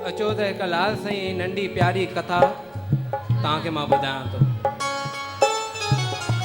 अचो त हिकु लाल साईं नंढी प्यारी कथा तव्हांखे मां ॿुधायां थो।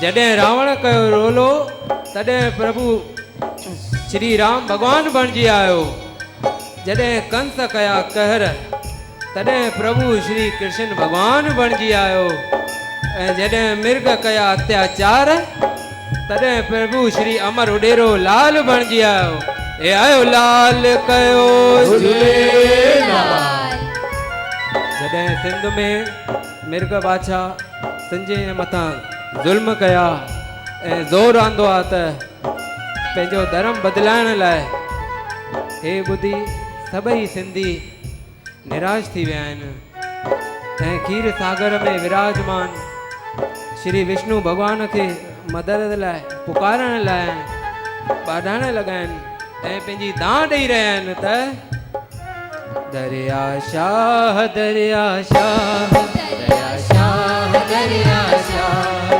जॾहिं रावण कयो रोलो तॾहिं प्रभु श्री राम भॻवान बणिजी आयो। जॾहिं कंस कया कहर तॾहिं प्रभु श्री कृष्ण भॻवान बणिजी आयो। ऐं जॾहिं मिर्ग कया अत्याचार तॾहिं प्रभु श्री अमर उडेरो लाल बणिजी आयो। हे आयो लाल कयो झूलेलाल। जॾहिं सिंध में मिर्ग बादशाह संजय मथां ज़ुल्म कया ऐं ज़ोर आंदो आहे त पंहिंजो धर्म बदिलाइण लाइ, हे ॿुधी सभई सिंधी निराश थी विया आहिनि ऐं खीर सागर में विराजमान श्री विष्णु भॻवान खे मदद लाइ पुकारण लाइ ॿाॾाइण लॻा आहिनि ऐं पंहिंजी दांह ॾेई रहिया आहिनि त दरिया शाह दरिया शाह दरिया शाह दरिया शाह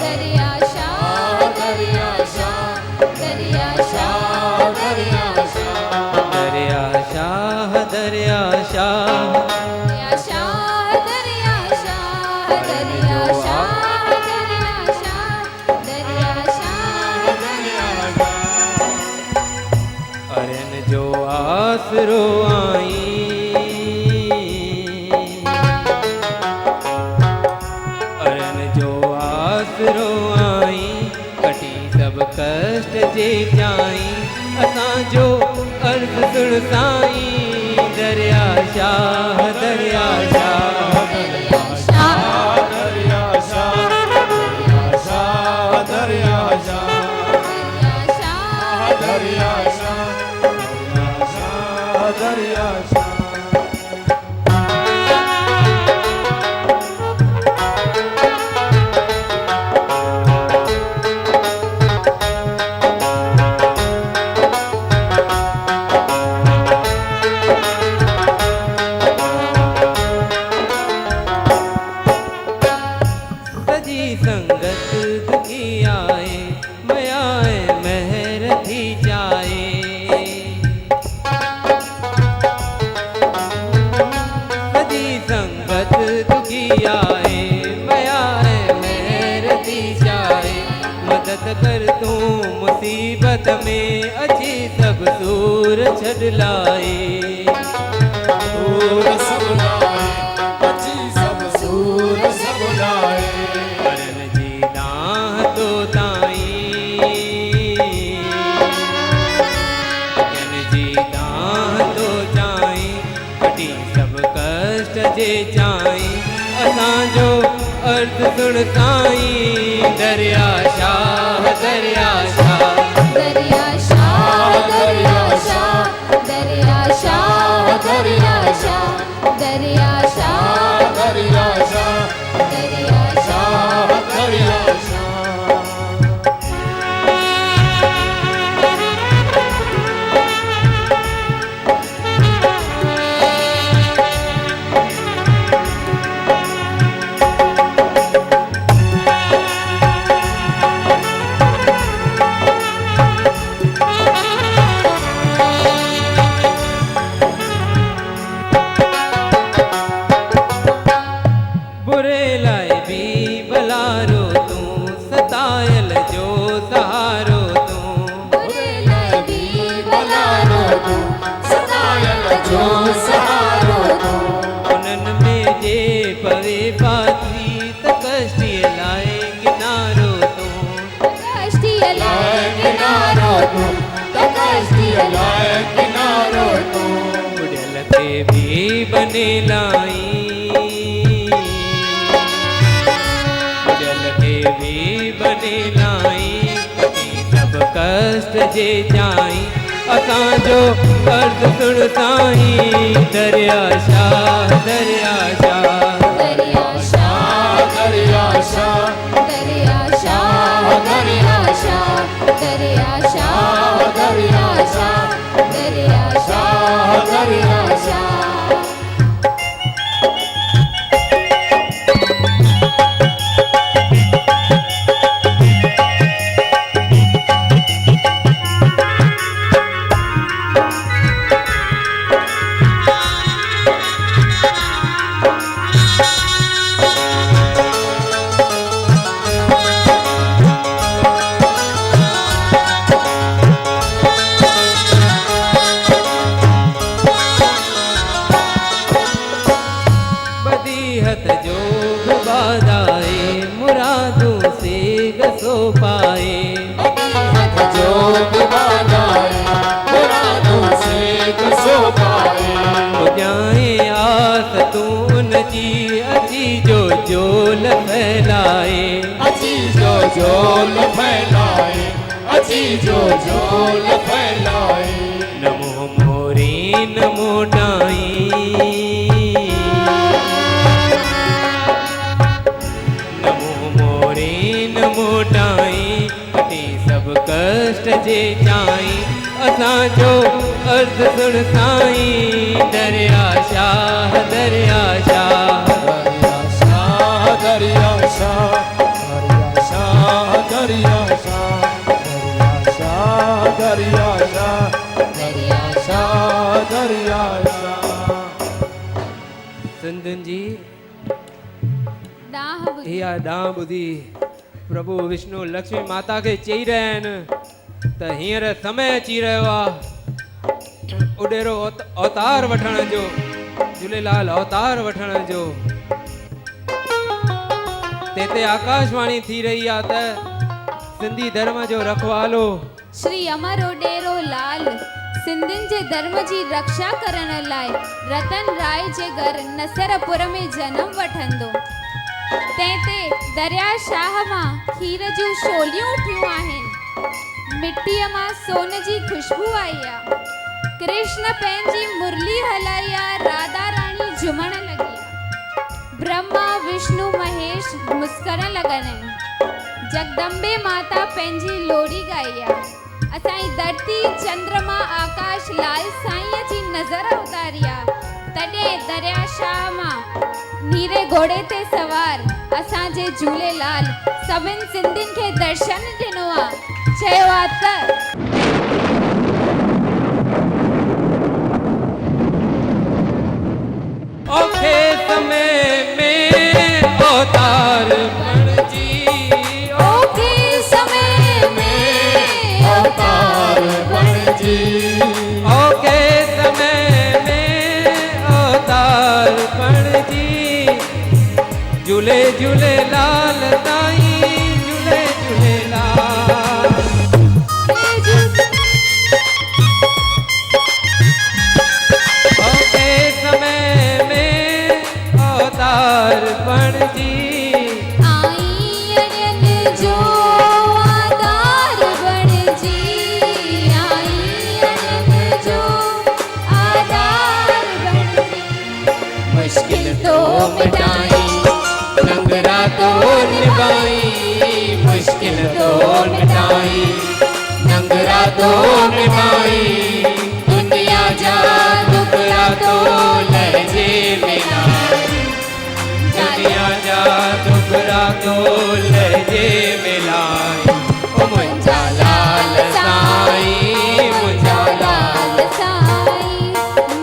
दरिया शाह दरिया शाह दरिया शाह दरिया शाह दरिया शाह दरिया शाह दरिया शाह दरिया शाह दरिया शाह दरिया शाह दरिया शाह दरिया शाह। अरन जो आसरो आई कष्ट जे जाई असांजो अर्ज़ सुण साईं। दरिया शाह दरिया शाह दरिया शाह दरिया शाह दरिया शाह दरिया शाह दरिया शाह दरिया शाह। कर तू मुसीबत में अची सब सूर छड़ लाए। सूर सब लाए अची सब सूर सब लाए। अरन जी दाह तो ताई अरन जी दाह तो जाई कटी सब कष्ट जे जाई असांजो अर्थ सुन साईं। दरिया शाह दरिया शाह दरिया शाह दरिया शाह दरिया शाह दरिया शाह दरिया शाह दरिया शाह दरिया शाह दरिया शाह। बने लाई जल के भी बने लाई सब कष्ट जे जाई असांजो अर्ज़ सुन साईं। दरिया शाह दरिया शाह दरिया शाह दरिया शाह दरिया शाह दरिया शाह दरिया शाह दरिया शाह दरिया शाह दरिया शाह। जाए आस तू उनजी अची जो जोल फैलाए अची जो झोल फैलाए अची जो झोल फैलाए नमो मोरी नमो डाई नमो मोरी नमो डाई कटी सब कष्ट जे चाई असां जो अर्थ सुन साईं दरिया शाह दरिया शाह दरिया शाह दरिया शाह दरिया शाह दरिया शाह दरिया शाह दरिया शाह सिंधियुनि जी डाह ॿुधी इहा ॾांहुं ॿुधी प्रभु विष्णु लक्ष्मी माता खे चई रहिया आहिनि त हींअर समय अची रहियो आहे उॾेरो अवतार वठण जो झूलेलाल अवतार वठण जो ते आकाशवाणी थी रही आहे त सिंधी धर्म जो रखवालो श्री अमर ओडेरो लाल सिंधियुनि जे धर्म जी रक्षा करण लाइ रतन राय जे घर नसरपुर में जनम वठंदो तंहिंते दरिया शाह मां खीर जूं शोलियूं उठियूं आहिनि मिट्टीअ मां सोन जी खुशबू आई आहे कृष्ण पंहिंजी मुरली हलाई आहे राधा रानी झुमण लॻी आहे ब्रह्मा विष्णु महेश मुस्करण लॻनि आहिनि जगदम्बे माता पंहिंजी लोरी ॻाई आहे असांजी धरती चंद्रमा आकाश लाल साईं जी नज़र उतारी आहे तॾहिं दरिया शाह मां नीरे घोड़े ते सवार असांजे झूलेलाल सभिनि सिंधियुनि खे दर्शन ॾिनो आहे चयो आहे त औखे समय में अवतार बणजी ओके समय में अवतार बणजी औखे समय में अवतार बणजी झूले झूलेलाल ताईं झूले झूलेलाल औखे समय में अवतार बणजी आई अड़ियन जो आधार बणजी आई अड़ियन जो आधार बणजी मुश्किल तो मिटाई लंगरा तो निभाई मुश्किल तो मिटाई लंगरा तो निभाई दुनिया जा दुखड़ा तो लहजे मिलाई दुनिया जा दुखड़ा तो लहजे मिलाई ओ मुंहिंजा लाल साईं मुंहिंजा लाल साईं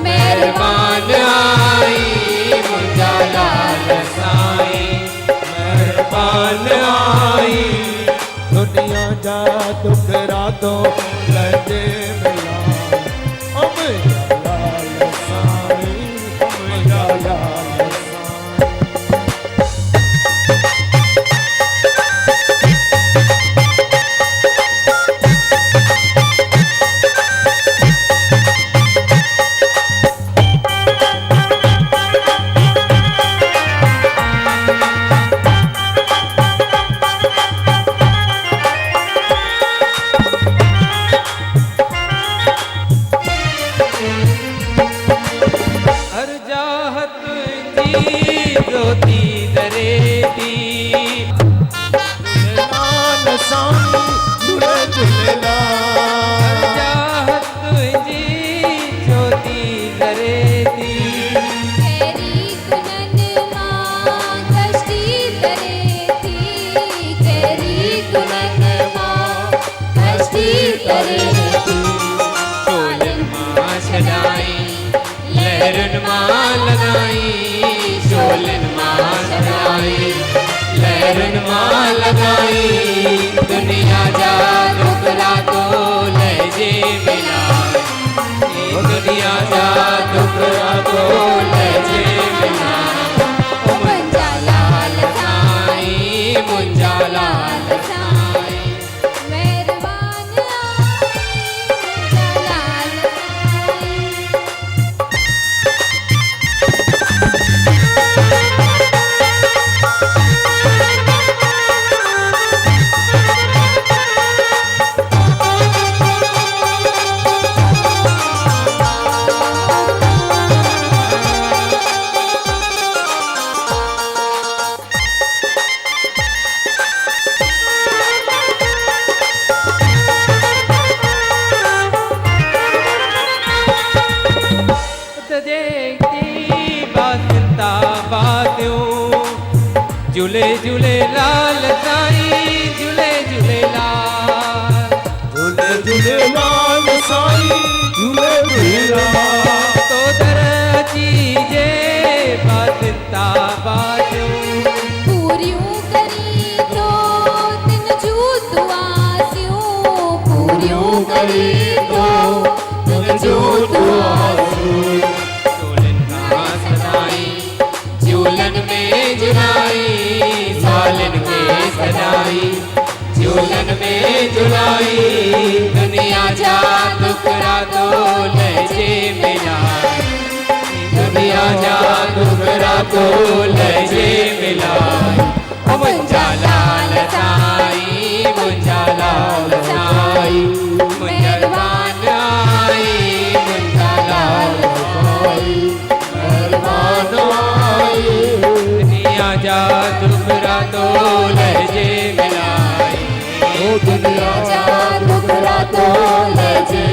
मेहरबान आई मुंहिंजा लाल साईं मेहरबान आई दुनिया जा दुखड़ा तो लजे मिला अमर लाल साईं अमर लाल साईं हर जाहत जी रोती दरेती लाल साईं झूले झूलेलाल हर जाहत जी ज्योति दरेती केरी गुनन मां कष्टी करे थी केरी गुनन मां कष्टी करे थी शोलन मां छॾाई लहरन मां लगाई शोलन मां छॾाई लहरन मां लगाई दुनिया जा दुखड़ा तो लहजे मिलाई दुनिया जा दुखड़ा तो लहजे मिलाई ओ मुंहिंजा लाल साईं मुंहिंजा लाल साईं मेहरबान आई लाल साईं बासिंता बातियूं झूले झूले लाल साईं झूले झूले लाल झूले झूले लाल साईं झूले झूले लाल तो दर चीजे बासिंता बातियूं पूरियूं करी तो तिन जूं दुआसियूं पूरियूं करी तो तिन जूं दुआसियूं झूलन खां सदाई झूलन में झुलाई सालन के सदाई झूलन में झुलाई दुनिया जा दुखरा तो लजे मिलाई दुनिया जा दुखरा तो लजे मिलाई ओ मुंजा लाल साई मुंजा लाल साई मेहरबान आई मुंजा लाल साई मेहरबान आई दुनिया जा दुखरा तो लजे मिलाई ओ दुनिया जा दुखरा तो लजे